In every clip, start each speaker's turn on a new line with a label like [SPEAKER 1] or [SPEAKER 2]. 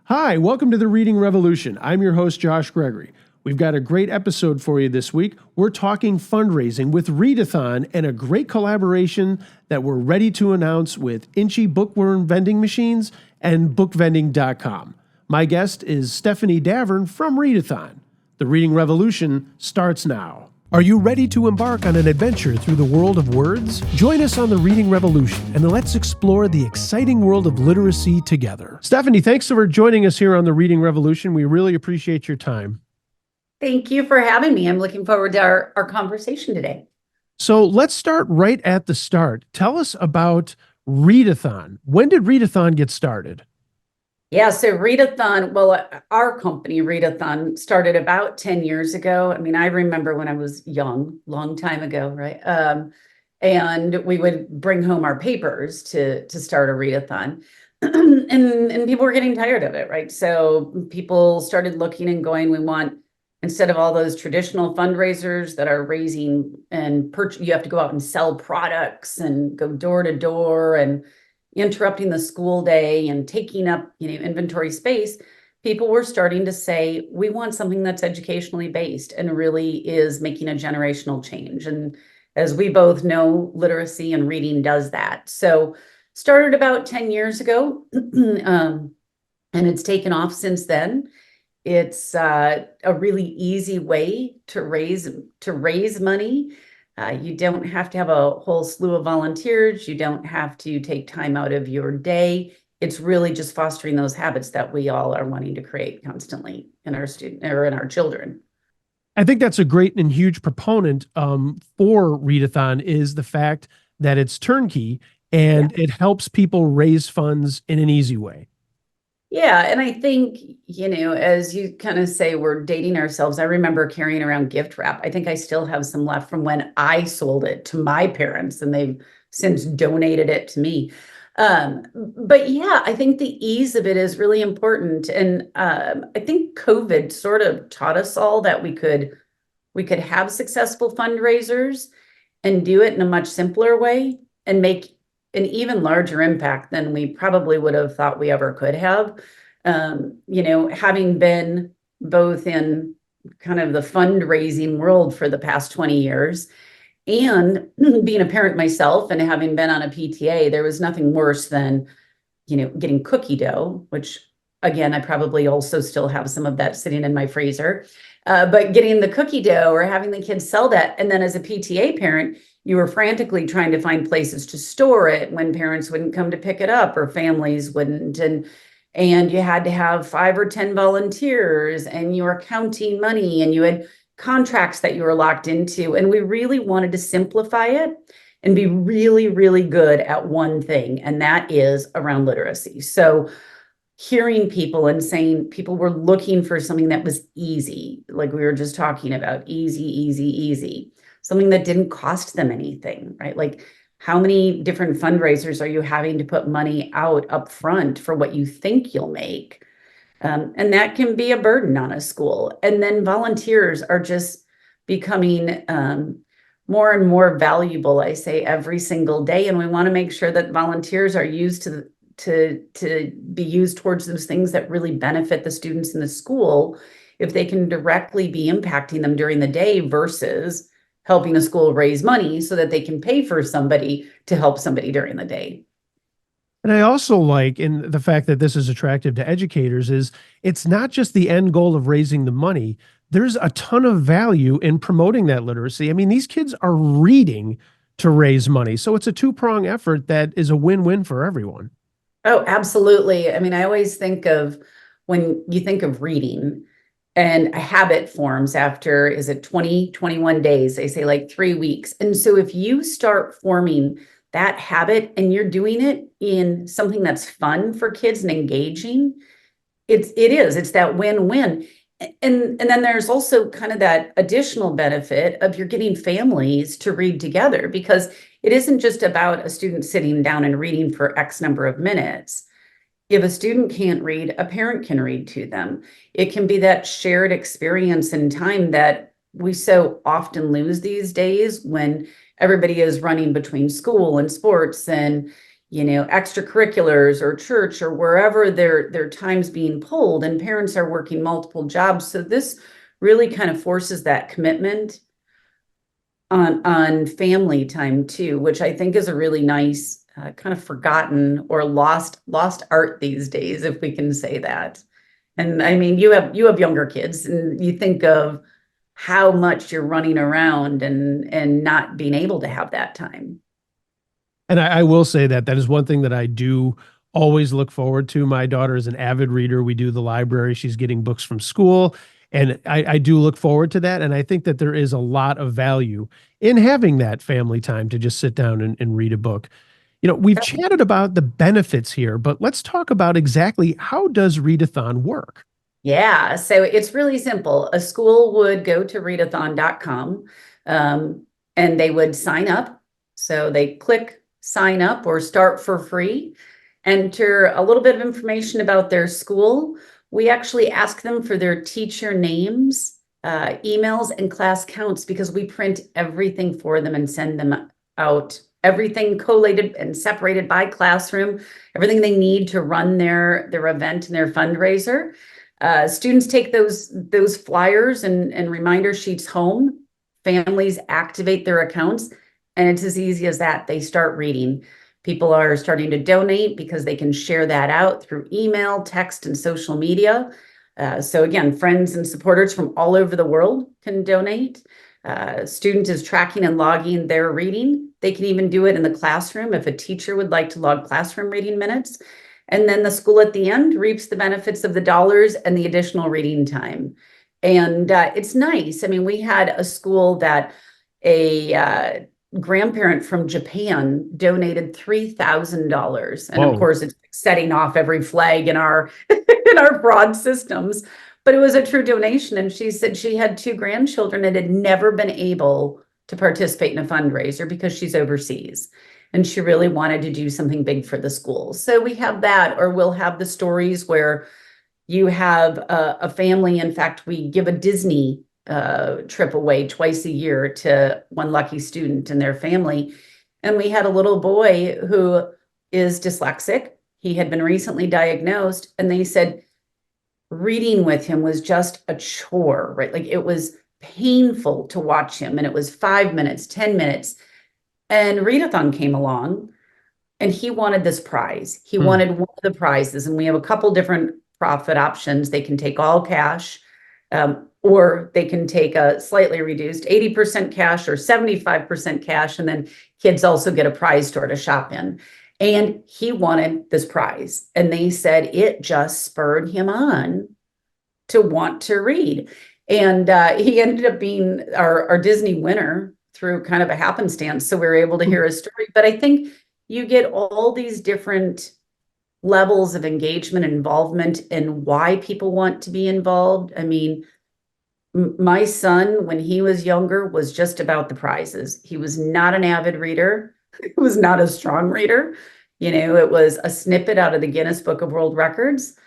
[SPEAKER 1] Hi, welcome to the Reading Revolution. I'm your host, Josh Gregory. We've got a great episode for you this week. We're talking fundraising with Read-A-Thon and a great collaboration that we're ready to announce with Inchy Bookworm vending machines and bookvending.com. My guest is Stephanie Davern from Read-A-Thon. The Reading Revolution starts now. Are you ready to embark on an adventure through the world of words? Join us on the Reading Revolution and let's explore the exciting world of literacy together. Stephanie, thanks for joining us here on the Reading Revolution. We really appreciate your time.
[SPEAKER 2] Thank you for having me. I'm looking forward to our conversation today.
[SPEAKER 1] So let's start right at the start. Tell us about Read-A-Thon. When did Read-A-Thon get started?
[SPEAKER 2] Yeah, so Read-A-Thon, well, our company, Read-A-Thon, started about 10 years ago. I mean, I remember when I was young, long time ago, right? And we would bring home our papers to start a Read-A-Thon. and people were getting tired of it, right? So people started looking and going, we want, instead of all those traditional fundraisers that are raising and you have to go out and sell products and go door to door and interrupting the school day and taking up, inventory space, people were starting to say, we want something that's educationally based and really is making a generational change. And as we both know, literacy and reading does that. So started about 10 years ago, and it's taken off since then. It's a really easy way to raise money. You don't have to have a whole slew of volunteers. You don't have to take time out of your day. It's really just fostering those habits that we all are wanting to create constantly in our in our children.
[SPEAKER 1] I think that's a great and huge proponent for Read-A-Thon is the fact that it's turnkey and it helps people raise funds in an easy way.
[SPEAKER 2] Yeah, and I think, as you kind of say, we're dating ourselves. I remember carrying around gift wrap. I think I still have some left from when I sold it to my parents, and they've since donated it to me. But yeah, I think the ease of it is really important. And I think COVID sort of taught us all that we could have successful fundraisers and do it in a much simpler way and make an even larger impact than we probably would have thought we ever could have. Having been both in kind of the fundraising world for the past 20 years and being a parent myself and having been on a PTA, there was nothing worse than, getting cookie dough, which again, I probably also still have some of that sitting in my freezer, but getting the cookie dough or having the kids sell that. And then as a PTA parent, you were frantically trying to find places to store it when parents wouldn't come to pick it up or families wouldn't. And you had to have 5 or 10 volunteers and you were counting money and you had contracts that you were locked into. And we really wanted to simplify it and be really, really good at one thing. And that is around literacy. So hearing people and saying people were looking for something that was easy, like we were just talking about, easy, something that didn't cost them anything, right? Like how many different fundraisers are you having to put money out up front for what you think you'll make? And that can be a burden on a school. And then volunteers are just becoming more and more valuable, I say, every single day. And we want to make sure that volunteers are used to be used towards those things that really benefit the students in the school if they can directly be impacting them during the day versus helping a school raise money so that they can pay for somebody to help somebody during the day.
[SPEAKER 1] And I also like in the fact that this is attractive to educators is it's not just the end goal of raising the money. There's a ton of value in promoting that literacy. I mean, these kids are reading to raise money. So it's a two-prong effort that is a win-win for everyone.
[SPEAKER 2] Oh, absolutely. I mean, I always think of when you think of reading and a habit forms after, is it 20, 21 days? They say like 3 weeks. And so if you start forming that habit and you're doing it in something that's fun for kids and engaging, it's that win-win. And then there's also kind of that additional benefit of you're getting families to read together because it isn't just about a student sitting down and reading for X number of minutes. If a student can't read, a parent can read to them. It can be that shared experience and time that we so often lose these days when everybody is running between school and sports and extracurriculars or church or wherever their time's being pulled, and parents are working multiple jobs. So this really kind of forces that commitment on family time too, which I think is a really nice kind of forgotten or lost art these days, if we can say that. And I mean, you have younger kids, and you think of how much you're running around and not being able to have that time.
[SPEAKER 1] And I will say that that is one thing that I do always look forward to. My daughter is an avid reader. We do the library. She's getting books from school. And I do look forward to that. And I think that there is a lot of value in having that family time to just sit down and read a book. We've chatted about the benefits here, but let's talk about exactly how does Read-A-Thon work?
[SPEAKER 2] Yeah, so it's really simple. A school would go to readathon.com, and they would sign up. So they click sign up or start for free, enter a little bit of information about their school. We actually ask them for their teacher names, emails, and class counts, because we print everything for them and send them out. Everything collated and separated by classroom, everything they need to run their event and their fundraiser. Students take those flyers and reminder sheets home. Families activate their accounts, and it's as easy as that. They start reading. People are starting to donate because they can share that out through email, text, and social media. So again, friends and supporters from all over the world can donate. Student is tracking and logging their reading. They can even do it in the classroom if a teacher would like to log classroom reading minutes. And then the school at the end reaps the benefits of the dollars and the additional reading time. And it's nice. I mean, we had a school that a grandparent from Japan donated $3,000. And
[SPEAKER 1] Whoa.
[SPEAKER 2] of course, it's setting off every flag in our in our fraud systems. But it was a true donation. And she said she had two grandchildren and had never been able to participate in a fundraiser because she's overseas. And she really wanted to do something big for the school. So we have that, or we'll have the stories where you have a family. In fact, we give a Disney trip away twice a year to one lucky student and their family. And we had a little boy who is dyslexic. He had been recently diagnosed, and they said reading with him was just a chore, right? Like it was painful to watch him. And it was 5 minutes, 10 minutes. And Read-A-Thon came along, and he wanted this prize. He wanted one of the prizes. And we have a couple different profit options. They can take all cash, or they can take a slightly reduced 80% cash or 75% cash. And then kids also get a prize store to shop in. And he wanted this prize. And they said it just spurred him on to want to read. And he ended up being our Disney winner through kind of a happenstance. So we were able to hear his story. But I think you get all these different levels of engagement and involvement and why people want to be involved. I mean, my son, when he was younger, was just about the prizes. He was not an avid reader. He was not a strong reader. It was a snippet out of the Guinness Book of World Records.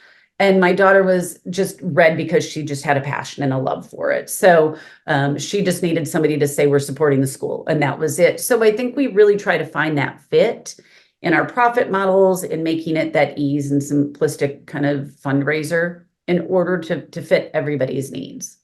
[SPEAKER 2] And my daughter was just read because she just had a passion and a love for it. So she just needed somebody to say, we're supporting the school. And that was it. So I think we really try to find that fit in our profit models and making it that ease and simplistic kind of fundraiser in order to fit everybody's needs.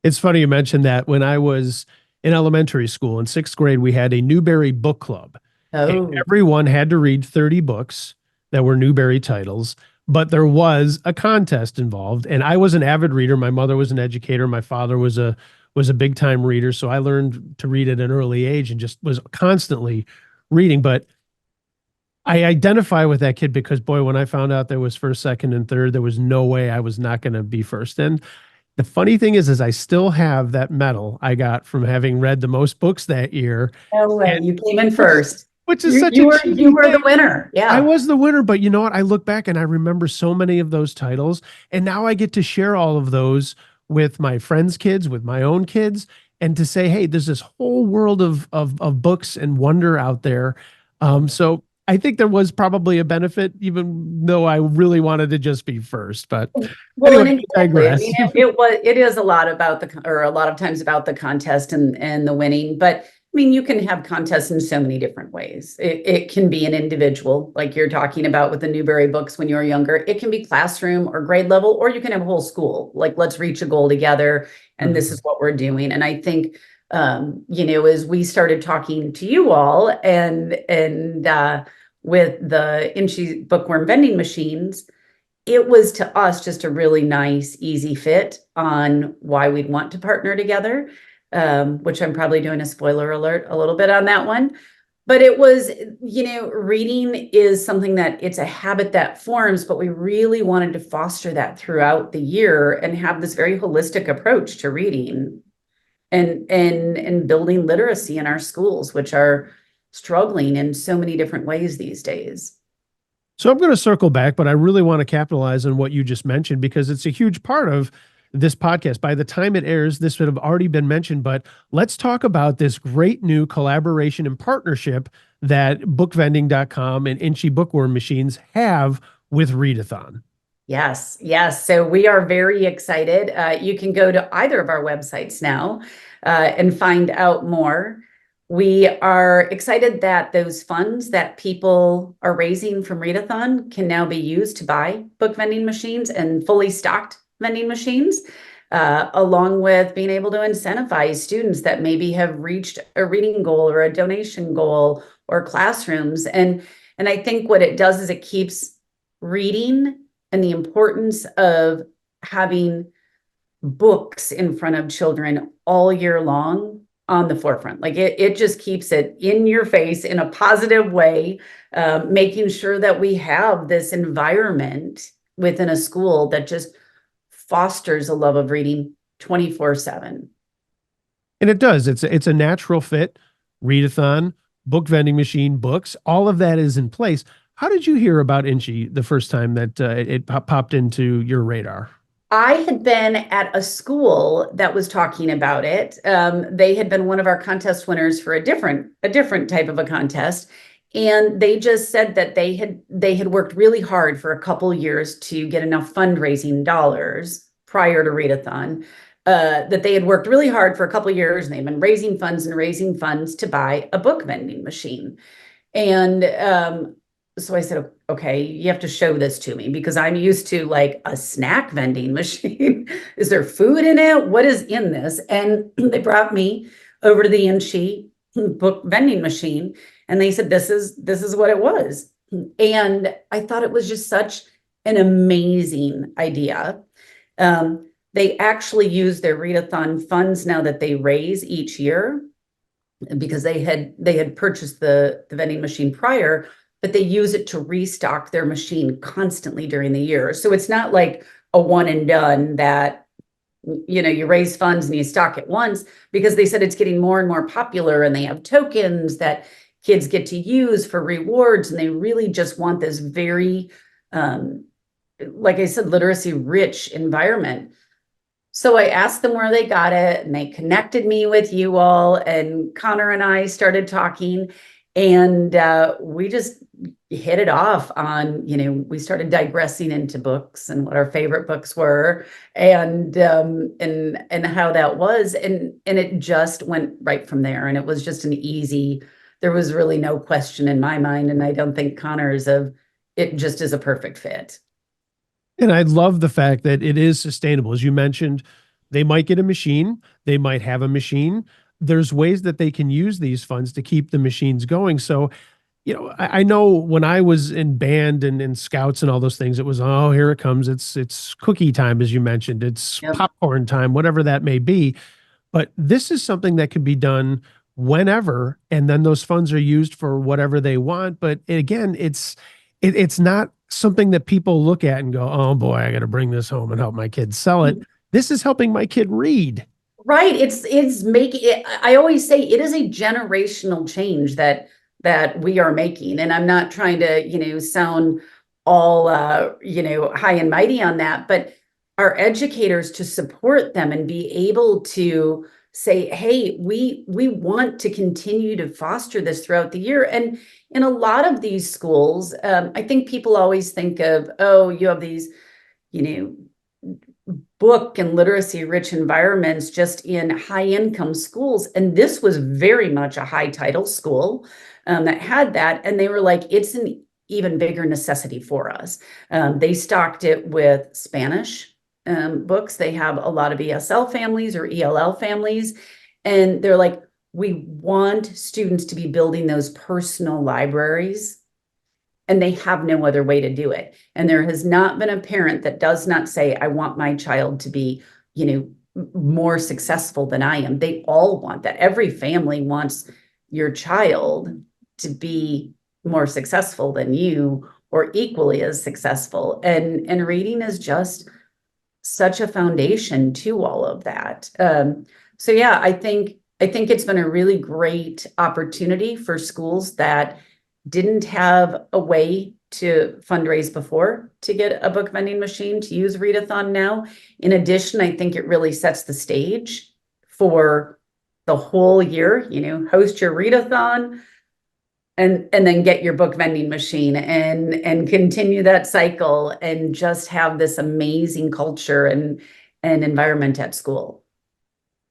[SPEAKER 1] It's funny you mentioned that. When I was in elementary school in sixth grade, we had a Newbery book club.
[SPEAKER 2] Oh,
[SPEAKER 1] And everyone had to read 30 books that were Newbery titles, but there was a contest involved. And I was an avid reader. My mother was an educator. My father was a big time reader. So I learned to read at an early age and just was constantly reading. But I identify with that kid because, boy, when I found out there was first, second, and third, there was no way I was not going to be first. And the funny thing is I still have that medal I got from having read the most books that year.
[SPEAKER 2] no way.
[SPEAKER 1] And
[SPEAKER 2] You came in first.
[SPEAKER 1] which is
[SPEAKER 2] You,
[SPEAKER 1] such
[SPEAKER 2] you
[SPEAKER 1] a
[SPEAKER 2] were
[SPEAKER 1] cheesy
[SPEAKER 2] you were the
[SPEAKER 1] thing.
[SPEAKER 2] winner.
[SPEAKER 1] I
[SPEAKER 2] Yeah.
[SPEAKER 1] was the winner, but you know what? I look back and I remember so many of those titles, and now I get to share all of those with my friends' kids, with my own kids, and to say, hey, there's this whole world of books and wonder out there. So I think there was probably a benefit, even though I really wanted to just be first. But
[SPEAKER 2] Well, and
[SPEAKER 1] anyway, I
[SPEAKER 2] exactly. I
[SPEAKER 1] digress.
[SPEAKER 2] mean, it is a lot about or a lot of times about the contest and the winning. But mean, you can have contests in so many different ways. It can be an individual, like you're talking about with the Newberry books when you were younger. It can be classroom or grade level, or you can have a whole school, like let's reach a goal together. And this is what we're doing. And I think, as we started talking to you all and with the Inchy Bookworm vending machines, it was to us just a really nice, easy fit on why we'd want to partner together. Which I'm probably doing a spoiler alert a little bit on that one. But it was, reading is something that it's a habit that forms, but we really wanted to foster that throughout the year and have this very holistic approach to reading and building literacy in our schools, which are struggling in so many different ways these days.
[SPEAKER 1] So I'm going to circle back, but I really want to capitalize on what you just mentioned because it's a huge part of this podcast. By the time it airs, this would have already been mentioned, but let's talk about this great new collaboration and partnership that bookvending.com and Inchy Bookworm machines have with Read-A-Thon.
[SPEAKER 2] Yes, yes. So we are very excited. You can go to either of our websites now and find out more. We are excited that those funds that people are raising from Read-A-Thon can now be used to buy book vending machines and fully stocked vending machines, along with being able to incentivize students that maybe have reached a reading goal or a donation goal or classrooms. And I think what it does is it keeps reading and the importance of having books in front of children all year long on the forefront. Like it just keeps it in your face in a positive way, making sure that we have this environment within a school that just fosters a love of reading 24/7.
[SPEAKER 1] And it does. It's a natural fit. Read-A-Thon, book vending machine, books, all of that is in place. How did you hear about Inchy the first time that it popped into your radar?
[SPEAKER 2] I had been at a school that was talking about it. They had been one of our contest winners for a different type of a contest. And they just said that they had worked really hard for a couple years to get enough fundraising dollars prior to Read-A-Thon. That they had worked really hard for a couple years, and they've been raising funds to buy a book vending machine. And so I said, okay, you have to show this to me because I'm used to like a snack vending machine. Is there food in it? What is in this? And they brought me over to the Inchy book vending machine, and they said, this is what it was. And I thought it was just such an amazing idea. They actually use their Read-A-Thon funds now that they raise each year because they had purchased the vending machine prior, but they use it to restock their machine constantly during the year. So it's not like a one and done that, you raise funds and you stock it once, because they said it's getting more and more popular and they have tokens that kids get to use for rewards. And they really just want this very, like I said, literacy rich environment. So I asked them where they got it, and they connected me with you all, and Connor and I started talking, and we just hit it off on, we started digressing into books and what our favorite books were and how that was. And it just went right from there. And it was just there was really no question in my mind. And I don't think Connor's it just is a perfect fit.
[SPEAKER 1] And I love the fact that it is sustainable. As you mentioned, they might get a machine, they might have a machine. There's ways that they can use these funds to keep the machines going. So, I know when I was in band and in scouts and all those things, it was, oh, here it comes. It's cookie time, as you mentioned. It's popcorn time, whatever that may be. But this is something that can be done whenever, and then those funds are used for whatever they want. But again, it's not something that people look at and go, oh boy, I got to bring this home and help my kid sell it. This is helping my kid read.
[SPEAKER 2] Right. It's making it, I always say it is a generational change that we are making. And I'm not trying to, sound all, high and mighty on that, but our educators to support them and be able to say, hey, we want to continue to foster this throughout the year. And in a lot of these schools, I think people always think of, oh, you have these, book and literacy rich environments just in high income schools. And this was very much a high title school that had that. And they were like, it's an even bigger necessity for us. They stocked it with Spanish books. They have a lot of ESL families or ELL families. And they're like, we want students to be building those personal libraries, and they have no other way to do it. And there has not been a parent that does not say, I want my child to be, more successful than I am. They all want that. Every family wants your child to be more successful than you or equally as successful. And reading is just such a foundation to all of that. So yeah, I think it's been a really great opportunity for schools that didn't have a way to fundraise before to get a book vending machine to use Read-A-Thon now. In addition, I think it really sets the stage for the whole year, host your Read-A-Thon and then get your book vending machine and continue that cycle and just have this amazing culture and environment at school.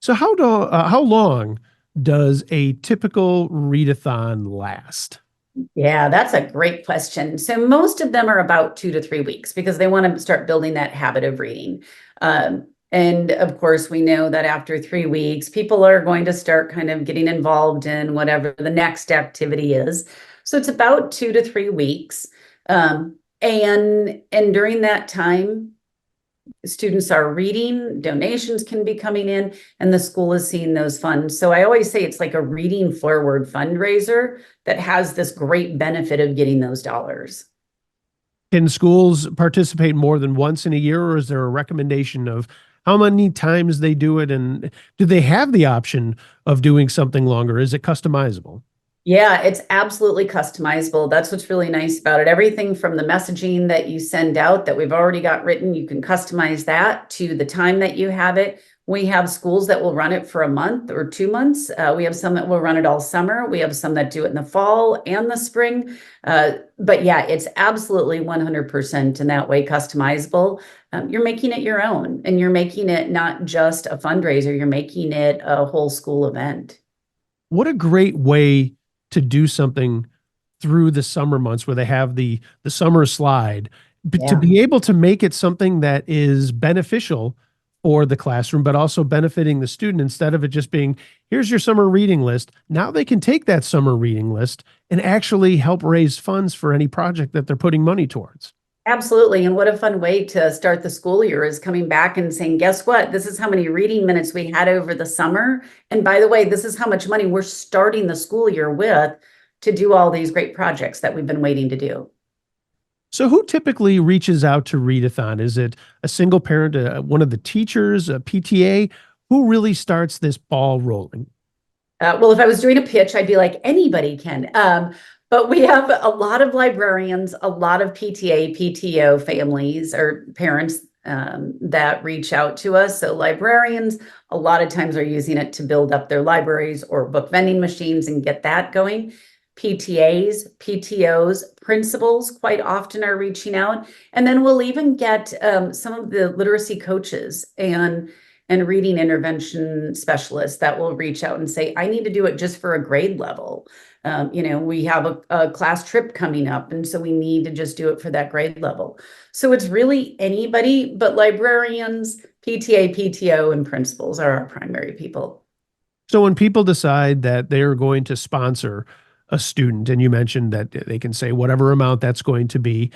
[SPEAKER 1] So how long does a typical Read-A-Thon last?
[SPEAKER 2] Yeah, that's a great question. So most of them are about 2 to 3 weeks because they want to start building that habit of reading. And of course, we know that after 3 weeks, people are going to start kind of getting involved in whatever the next activity is. So it's about 2 to 3 weeks. And during that time, students are reading, donations can be coming in, and the school is seeing those funds. So I always say it's like a reading forward fundraiser that has this great benefit of getting those dollars.
[SPEAKER 1] Can schools participate more than once in a year, or is there a recommendation of how many times they do it? And do they have the option of doing something longer? Is it customizable?
[SPEAKER 2] Yeah, it's absolutely customizable. That's what's really nice about it. Everything from the messaging that you send out that we've already got written, you can customize that to the time that you have it. We have schools that will run it for a month or 2 months. We have some that will run it all summer. We have some that do it in the fall and the spring. But yeah, it's absolutely 100% in that way customizable. You're making it your own, and you're making it not just a fundraiser, you're making it a whole school event.
[SPEAKER 1] What a great way to do something through the summer months where they have the summer slide, but to
[SPEAKER 2] Yeah.
[SPEAKER 1] be able to make it something that is beneficial for the classroom, but also benefiting the student instead of it just being, here's your summer reading list. Now they can take that summer reading list and actually help raise funds for any project that they're putting money towards.
[SPEAKER 2] Absolutely. And what a fun way to start the school year is coming back and saying, guess what? This is how many reading minutes we had over the summer. And by the way, this is how much money we're starting the school year with to do all these great projects that we've been waiting to do.
[SPEAKER 1] So who typically reaches out to Read-A-Thon? Is it a single parent, one of the teachers, a PTA? Who really starts this ball rolling?
[SPEAKER 2] Well, if I was doing a pitch, I'd be like, anybody can. But we have a lot of librarians, a lot of PTA, PTO families or parents that reach out to us. So librarians, a lot of times are using it to build up their libraries or book vending machines and get that going. PTAs, PTOs, principals quite often are reaching out. And then we'll even get some of the literacy coaches and reading intervention specialists that will reach out and say, I need to do it just for a grade level. We have a class trip coming up, and so we need to just do it for that grade level. So it's really anybody, but librarians, PTA, PTO, and principals are our primary people.
[SPEAKER 1] So when people decide that they're going to sponsor a student, and you mentioned that they can say whatever amount that's going to be,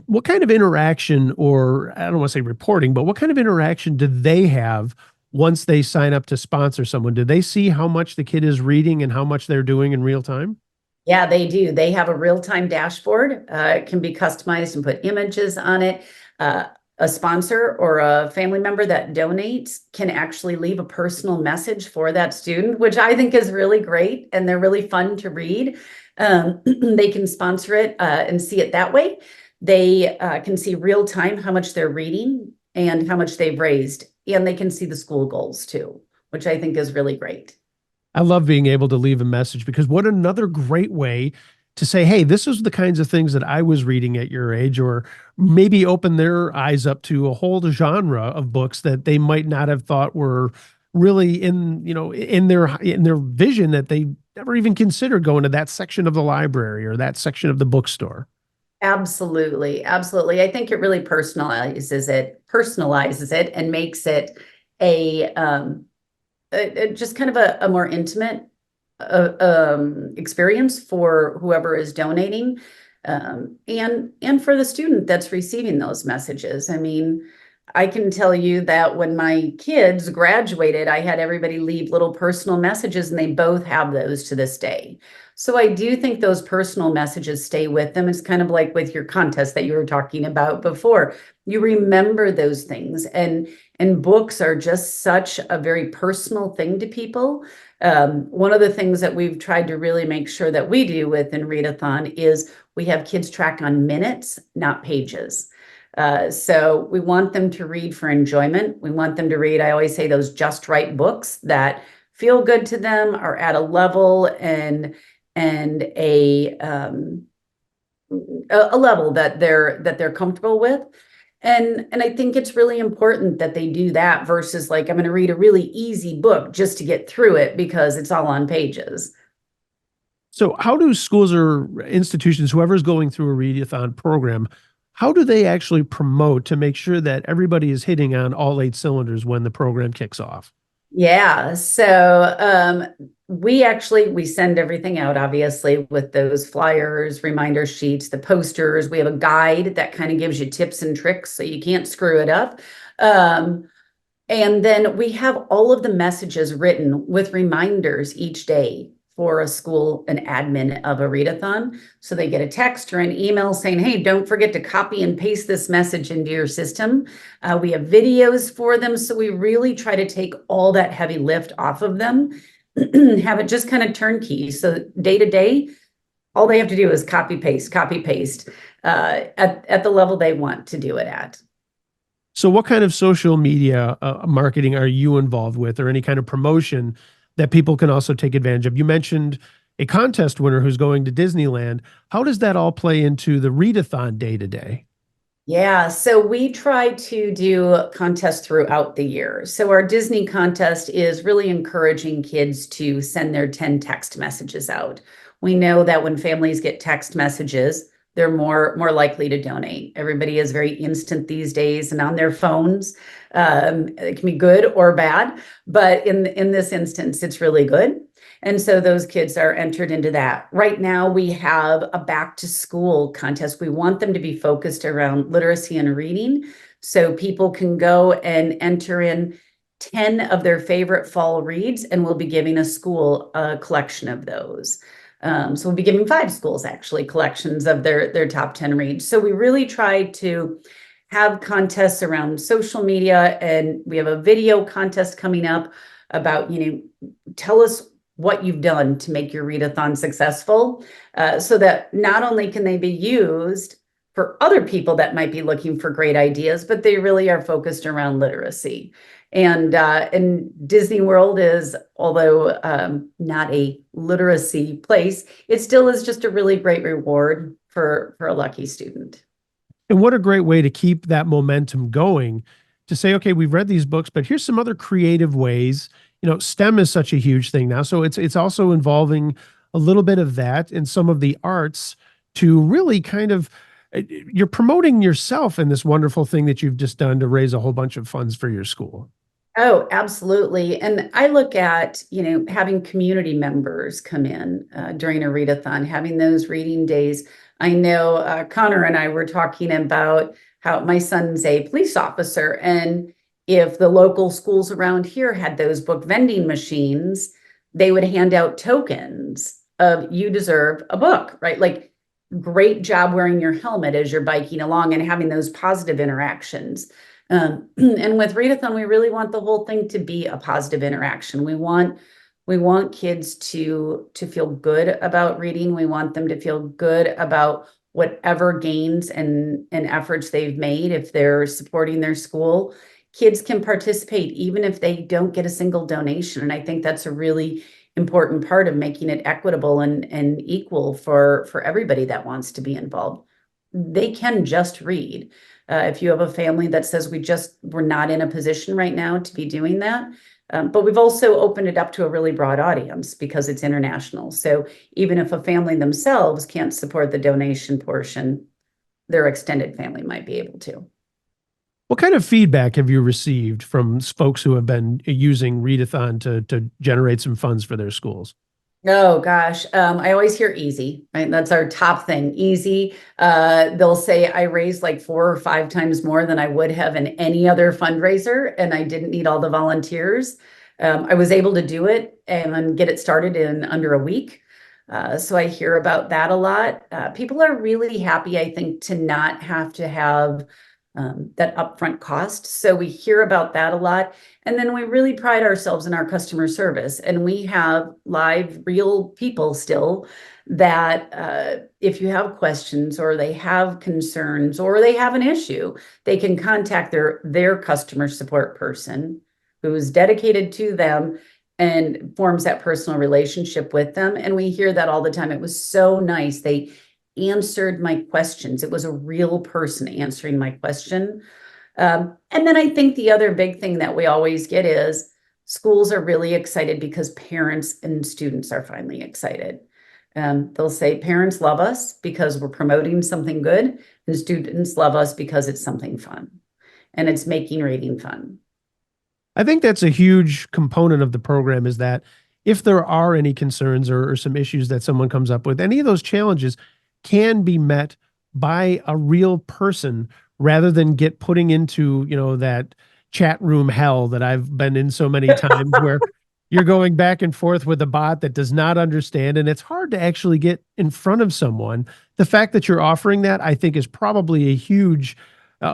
[SPEAKER 1] what kind of interaction, or I don't want to say reporting, but what kind of interaction do they have once they sign up to sponsor someone? Do they see how much the kid is reading and how much they're doing in real time?
[SPEAKER 2] Yeah, they do. They have a real-time dashboard. It can be customized and put images on it. A sponsor or a family member that donates can actually leave a personal message for that student, which I think is really great, and they're really fun to read. They can sponsor it and see it that way. They can see real time how much they're reading and how much they've raised, and they can see the school goals too, which I think is really great.
[SPEAKER 1] I love being able to leave a message because what another great way to say, hey, this is the kinds of things that I was reading at your age, or maybe open their eyes up to a whole genre of books that they might not have thought were really in, in their vision, that they never even considered going to that section of the library or that section of the bookstore.
[SPEAKER 2] Absolutely, absolutely. I think it really personalizes it and makes it a just kind of a more intimate experience for whoever is donating, and for the student that's receiving those messages. I mean, I can tell you that when my kids graduated, I had everybody leave little personal messages, and they both have those to this day. So I do think those personal messages stay with them. It's kind of like with your contest that you were talking about before. You remember those things, and books are just such a very personal thing to people. One of the things that we've tried to really make sure that we do within Read-A-Thon is we have kids track on minutes, not pages. So we want them to read for enjoyment. We want them to read, I always say, those just right books that feel good to them, are at a level and a level that they're comfortable with. And I think it's really important that they do that versus like, I'm going to read a really easy book just to get through it because it's all on pages.
[SPEAKER 1] So, how do schools or institutions, whoever's going through a readathon program, how do they actually promote to make sure that everybody is hitting on all eight cylinders when the program kicks off?
[SPEAKER 2] Yeah, so we send everything out, obviously, with those flyers, reminder sheets, the posters. We have a guide that kind of gives you tips and tricks so you can't screw it up. Um, and then we have all of the messages written with reminders each day for a school, an admin of a readathon. So they get a text or an email saying, hey, don't forget to copy and paste this message into your system. We have videos for them. So we really try to take all that heavy lift off of them, have it just kind of turnkey. So day to day, all they have to do is copy, paste at the level they want to do it at.
[SPEAKER 1] So, what kind of social media marketing are you involved with, or any kind of promotion that people can also take advantage of? You mentioned a contest winner who's going to Disneyland. How does that all play into the readathon day to day?
[SPEAKER 2] Yeah, so we try to do contests throughout the year. So our Disney contest is really encouraging kids to send their 10 text messages out. We know that when families get text messages, they're more likely to donate. Everybody is very instant these days and on their phones. It can be good or bad, but in this instance, it's really good. And so those kids are entered into that. Right now, we have a back to school contest. We want them to be focused around literacy and reading. So people can go and enter in 10 of their favorite fall reads, and we'll be giving a school a collection of those. So we'll be giving 5 schools actually collections of their top 10 reads. So we really try to have contests around social media, and we have a video contest coming up about, tell us what you've done to make your readathon successful, so that not only can they be used for other people that might be looking for great ideas, but they really are focused around literacy. And Disney World is, although not a literacy place, it still is just a really great reward for a lucky student.
[SPEAKER 1] And what a great way to keep that momentum going, to say, okay, we've read these books, but here's some other creative ways. STEM is such a huge thing now. So it's also involving a little bit of that and some of the arts to really kind of, you're promoting yourself in this wonderful thing that you've just done to raise a whole bunch of funds for your school.
[SPEAKER 2] Oh, absolutely. And I look at, having community members come in during a readathon, having those reading days. I know Connor and I were talking about how my son's a police officer, and if the local schools around here had those book vending machines, they would hand out tokens of you deserve a book, right? Like, great job wearing your helmet as you're biking along and having those positive interactions. And with Readathon, we really want the whole thing to be a positive interaction. We want kids to feel good about reading. We want them to feel good about whatever gains and efforts they've made. If they're supporting their school, kids can participate even if they don't get a single donation. And I think that's a really important part of making it equitable and equal for everybody that wants to be involved. They can just read. If you have a family that says we're not in a position right now to be doing that, but we've also opened it up to a really broad audience because it's international. So even if a family themselves can't support the donation portion, their extended family might be able to.
[SPEAKER 1] What kind of feedback have you received from folks who have been using Read-A-Thon to generate some funds for their schools?
[SPEAKER 2] Oh gosh, I always hear easy, right? That's our top thing, easy. They'll say I raised like 4 or 5 times more than I would have in any other fundraiser, and I didn't need all the volunteers. I was able to do it and get it started in under a week. So I hear about that a lot. People are really happy, I think, to not have to have that upfront cost. So we hear about that a lot. And then we really pride ourselves in our customer service. And we have live, real people still that if you have questions or they have concerns or they have an issue, they can contact their customer support person who is dedicated to them and forms that personal relationship with them. And we hear that all the time. It was so nice. They answered my questions. It was a real person answering my question. And then I think the other big thing that we always get is schools are really excited because parents and students are finally excited. They'll say parents love us because we're promoting something good, and students love us because it's something fun, and it's making reading fun.
[SPEAKER 1] I think that's a huge component of the program, is that if there are any concerns or some issues that someone comes up with, any of those challenges can be met by a real person rather than putting into, that chat room hell that I've been in so many times where you're going back and forth with a bot that does not understand, and it's hard to actually get in front of someone. The fact that you're offering that, I think, is probably a huge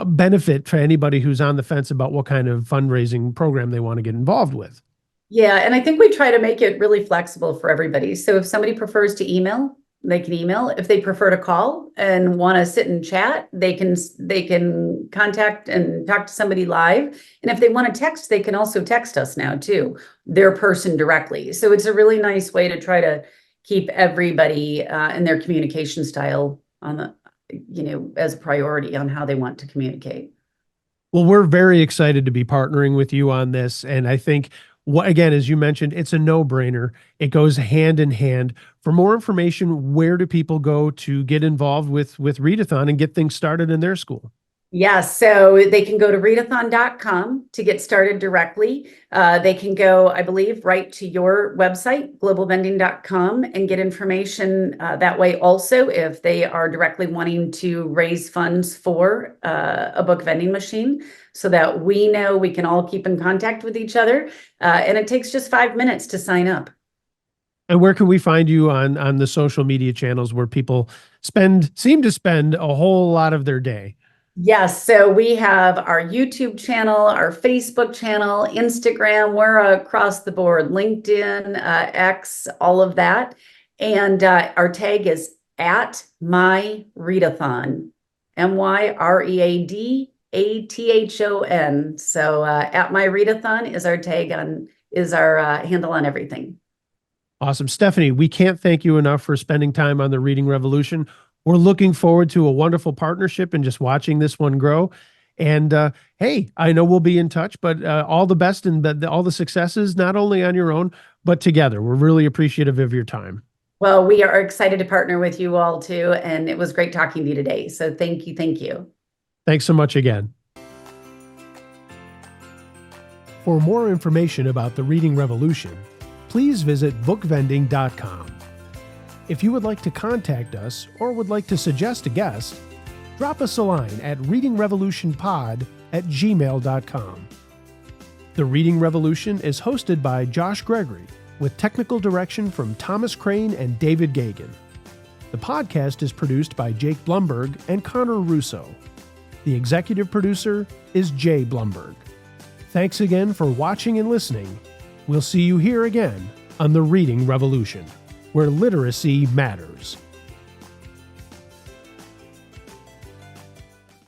[SPEAKER 1] benefit for anybody who's on the fence about what kind of fundraising program they want to get involved with.
[SPEAKER 2] Yeah, and I think we try to make it really flexible for everybody. So if somebody prefers to email, they can email. If they prefer to call and want to sit and chat, they can contact and talk to somebody live. And if they want to text, they can also text us now too, their person directly. So it's a really nice way to try to keep everybody in their communication style on the, as a priority on how they want to communicate.
[SPEAKER 1] Well, we're very excited to be partnering with you on this. And I think, again, as you mentioned, it's a no-brainer. It goes hand in hand. For more information, where do people go to get involved with Read-A-Thon and get things started in their school?
[SPEAKER 2] Yes, so they can go to readathon.com to get started directly. They can go, I believe, right to your website, globalvending.com, and get information that way also if they are directly wanting to raise funds for a book vending machine, so that we know we can all keep in contact with each other. And it takes just 5 minutes to sign up.
[SPEAKER 1] And where can we find you on the social media channels where people seem to spend a whole lot of their day?
[SPEAKER 2] Yes, so we have our YouTube channel, our Facebook channel, Instagram, we're across the board, LinkedIn, X, all of that. And our tag is at my Read-A-Thon, MyReadathon. So at my Read-A-Thon is our tag is our handle on everything.
[SPEAKER 1] Awesome. Stephanie, we can't thank you enough for spending time on the Reading Revolution. We're looking forward to a wonderful partnership and just watching this one grow. And hey, I know we'll be in touch, but all the best and all the successes, not only on your own, but together. We're really appreciative of your time.
[SPEAKER 2] Well, we are excited to partner with you all too. And it was great talking to you today. So thank you. Thank you.
[SPEAKER 1] Thanks so much again. For more information about the Reading Revolution, please visit bookvending.com. If you would like to contact us or would like to suggest a guest, drop us a line at readingrevolutionpod@gmail.com. The Reading Revolution is hosted by Josh Gregory, with technical direction from Thomas Crane and David Gagan. The podcast is produced by Jake Blumberg and Connor Russo. The executive producer is Jay Blumberg. Thanks again for watching and listening. We'll see you here again on the Reading Revolution, where literacy matters.